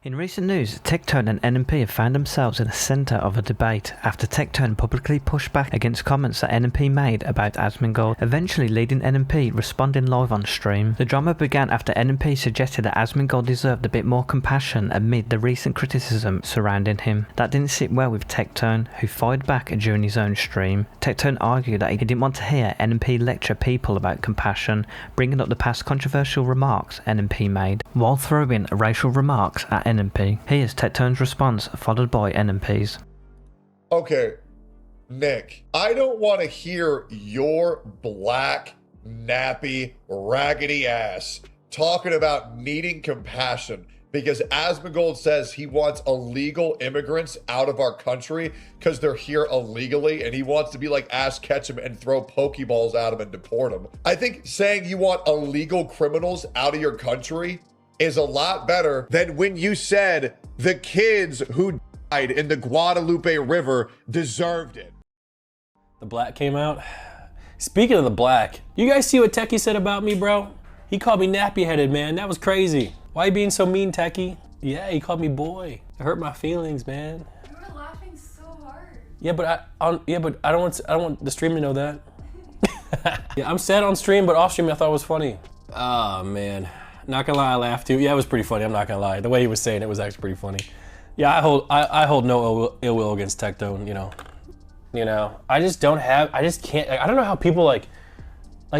In recent news, Tectone and NMP have found themselves in the centre of a debate after Tectone publicly pushed back against comments that NMP made about Nmplol, eventually leading NMP responding live on stream. The drama began after NMP suggested that Nmplol deserved a bit more compassion amid the recent criticism surrounding him. That didn't sit well with Tectone, who fired back during his own stream. Tectone argued that he didn't want to hear NMP lecture people about compassion, bringing up the past controversial remarks NMP made, while throwing racial remarks at NMP. Here's Tectone's response, followed by NMP's. Okay, Nick, I don't want to hear your black, nappy, raggedy ass talking about needing compassion because Nmplol says he wants illegal immigrants out of our country because they're here illegally and he wants to be like Ash Ketchum and throw Pokeballs at them and deport them. I think saying you want illegal criminals out of your country is a lot better than when you said the kids who died in the Guadalupe River deserved it. The black came out. Speaking of the black, you guys see what Techie said about me, bro? He called me nappy-headed, man. That was crazy. Why you being so mean, Techie? Yeah, he called me boy. It hurt my feelings, man. You were laughing so hard. Yeah, but I don't want the stream to know that. Yeah, I'm sad on stream, but off stream I thought it was funny. Oh man. Not gonna lie, I laughed too. Yeah, it was pretty funny. I'm not gonna lie. The way he was saying it was actually pretty funny. Yeah, I hold no ill will against Tectone. You know, I just can't. I don't know how people like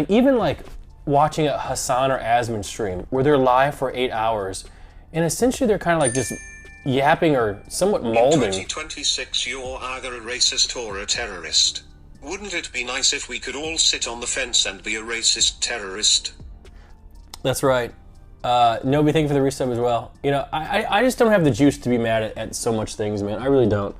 even watching a Hassan or Asman stream where they're live for 8 hours, and essentially they're kind of like just yapping or somewhat molding. In 2026, you're either a racist or a terrorist. Wouldn't it be nice if we could all sit on the fence and be a racist terrorist? That's right. Nobody, thank you for the resub as well. You know, I just don't have the juice to be mad at so much things, man. I really don't.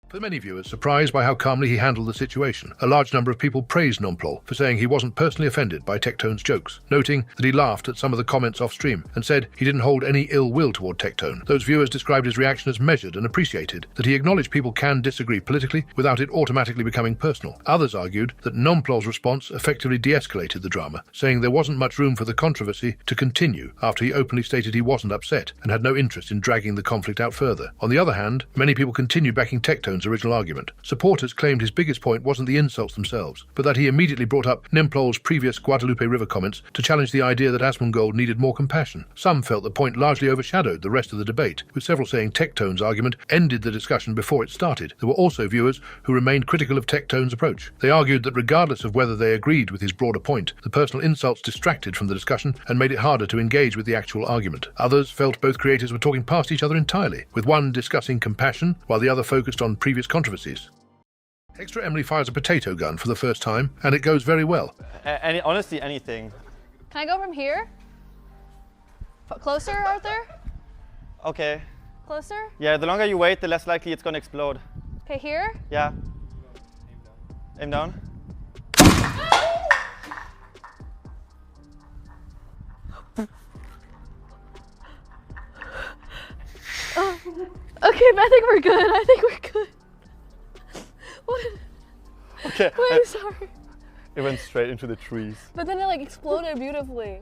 For many viewers, surprised by how calmly he handled the situation, a large number of people praised Nmplol for saying he wasn't personally offended by Tectone's jokes, noting that he laughed at some of the comments off-stream and said he didn't hold any ill will toward Tectone. Those viewers described his reaction as measured and appreciated that he acknowledged people can disagree politically without it automatically becoming personal. Others argued that Nmplol's response effectively de-escalated the drama, saying there wasn't much room for the controversy to continue after he openly stated he wasn't upset and had no interest in dragging the conflict out further. On the other hand, many people continued backing Tectone's original argument. Supporters claimed his biggest point wasn't the insults themselves, but that he immediately brought up Nmplol's previous Guadalupe River comments to challenge the idea that Nmplol needed more compassion. Some felt the point largely overshadowed the rest of the debate, with several saying Tectone's argument ended the discussion before it started. There were also viewers who remained critical of Tectone's approach. They argued that regardless of whether they agreed with his broader point, the personal insults distracted from the discussion and made it harder to engage with the actual argument. Others felt both creators were talking past each other entirely, with one discussing compassion while the other focused on previous controversies. Extra Emily fires a potato gun for the first time, and it goes very well. Honestly, anything. Can I go from here? Closer, Arthur? Okay. Closer? Yeah, the longer you wait, the less likely it's gonna explode. Okay, here? Yeah. Aim down. Okay, but I think we're good. What? Okay. Wait, sorry. It went straight into the trees. But then it exploded beautifully.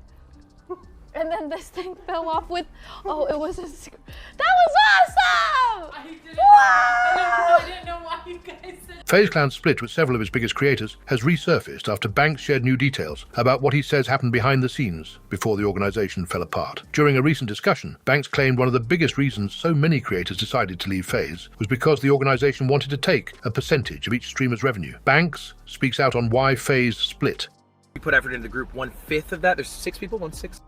And then this thing fell off with, oh, it was a, that was awesome! I didn't know why you guys said. FaZe Clan's split with several of his biggest creators has resurfaced after Bankz shared new details about what he says happened behind the scenes before the organization fell apart. During a recent discussion, Bankz claimed one of the biggest reasons so many creators decided to leave FaZe was because the organization wanted to take a percentage of each streamer's revenue. Bankz speaks out on why FaZe split. We put effort into the group, 1/5 of that. There's 6 people, 1/6.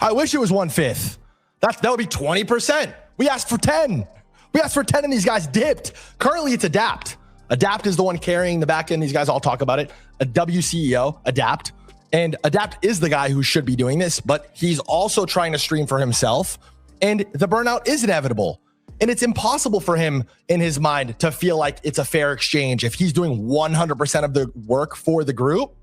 I wish it was 1/5. That would be 20%. We asked for 10. We asked for 10 and these guys dipped. Currently it's Adapt. Adapt is the one carrying the back end. These guys all talk about it. A WCEO, Adapt. And Adapt is the guy who should be doing this, but he's also trying to stream for himself. And the burnout is inevitable. And it's impossible for him in his mind to feel like it's a fair exchange if he's doing 100% of the work for the group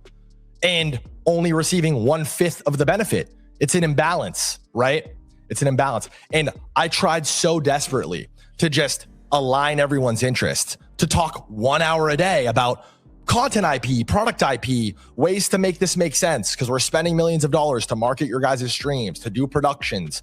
and only receiving 1/5 of the benefit. It's an imbalance, right? It's an imbalance. And I tried so desperately to just align everyone's interest, to talk 1 hour a day about content IP, product IP, ways to make this make sense, because we're spending millions of dollars to market your guys' streams, to do productions,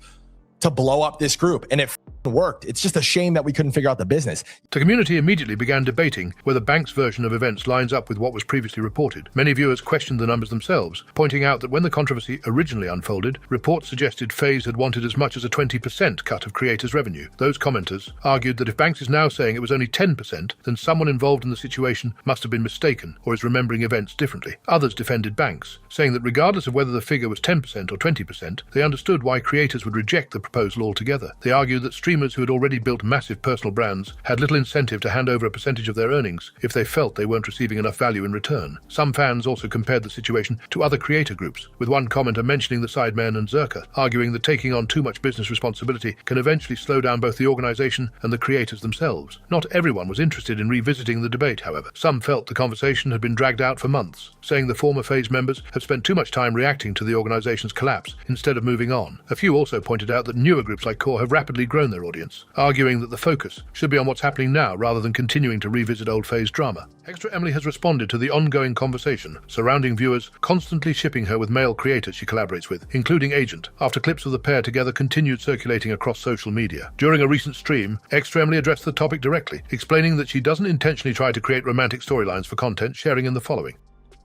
to blow up this group, and it worked. It's just a shame that we couldn't figure out the business. The community immediately began debating whether Bankz' version of events lines up with what was previously reported. Many viewers questioned the numbers themselves, pointing out that when the controversy originally unfolded, reports suggested FaZe had wanted as much as a 20% cut of creators' revenue. Those commenters argued that if Bankz is now saying it was only 10%, then someone involved in the situation must have been mistaken or is remembering events differently. Others defended Bankz, saying that regardless of whether the figure was 10% or 20%, they understood why creators would reject the proposal altogether. They argued that streamers who had already built massive personal brands had little incentive to hand over a percentage of their earnings if they felt they weren't receiving enough value in return. Some fans also compared the situation to other creator groups, with one commenter mentioning the Sidemen and Zerka, arguing that taking on too much business responsibility can eventually slow down both the organization and the creators themselves. Not everyone was interested in revisiting the debate, however. Some felt the conversation had been dragged out for months, saying the former FaZe members have spent too much time reacting to the organization's collapse instead of moving on. A few also pointed out that newer groups like Core have rapidly grown their audience, arguing that the focus should be on what's happening now rather than continuing to revisit old FaZe drama. Extra Emily has responded to the ongoing conversation surrounding viewers constantly shipping her with male creators she collaborates with, including Agent, after clips of the pair together continued circulating across social media. During a recent stream, Extra Emily addressed the topic directly, explaining that she doesn't intentionally try to create romantic storylines for content, sharing in the following.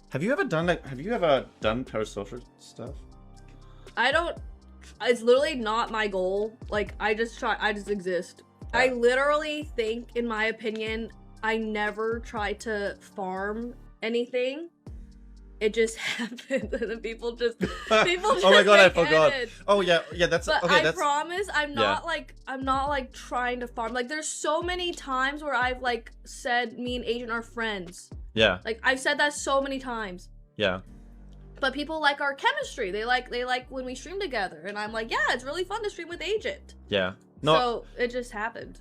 Have you ever done parasocial stuff? I don't. It's literally not my goal. Like, I just exist. I literally think, in my opinion, I never try to farm anything. It just happened, and then people just oh my god, I forgot. Oh yeah, that's but okay. I promise, I'm not like trying to farm. Like, there's so many times where I've like said me and Agent are friends. Yeah. Like, I've said that so many times. Yeah. But people like our chemistry. They like when we stream together, and I'm like, yeah, it's really fun to stream with Agent. Yeah. No. So it just happened.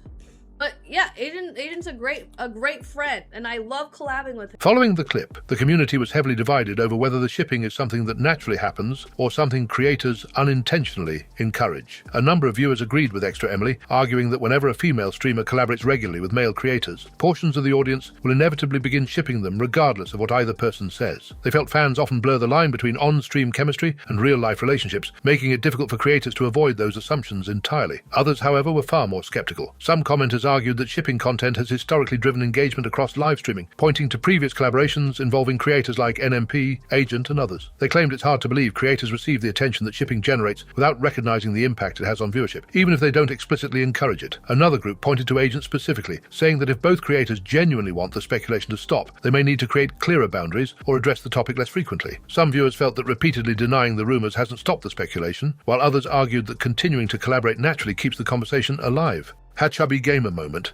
But yeah, Agent's a great friend, and I love collabing with him. Following the clip, the community was heavily divided over whether the shipping is something that naturally happens or something creators unintentionally encourage. A number of viewers agreed with Extra Emily, arguing that whenever a female streamer collaborates regularly with male creators, portions of the audience will inevitably begin shipping them regardless of what either person says. They felt fans often blur the line between on-stream chemistry and real-life relationships, making it difficult for creators to avoid those assumptions entirely. Others, however, were far more skeptical. Some commenters argued that shipping content has historically driven engagement across live streaming, pointing to previous collaborations involving creators like NMP, Agent, and others. They claimed it's hard to believe creators receive the attention that shipping generates without recognizing the impact it has on viewership, even if they don't explicitly encourage it. Another group pointed to Agent specifically, saying that if both creators genuinely want the speculation to stop, they may need to create clearer boundaries or address the topic less frequently. Some viewers felt that repeatedly denying the rumors hasn't stopped the speculation, while others argued that continuing to collaborate naturally keeps the conversation alive. Chubby gamer moment.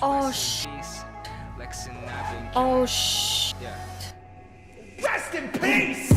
Oh shit. Oh shit. Rest in peace!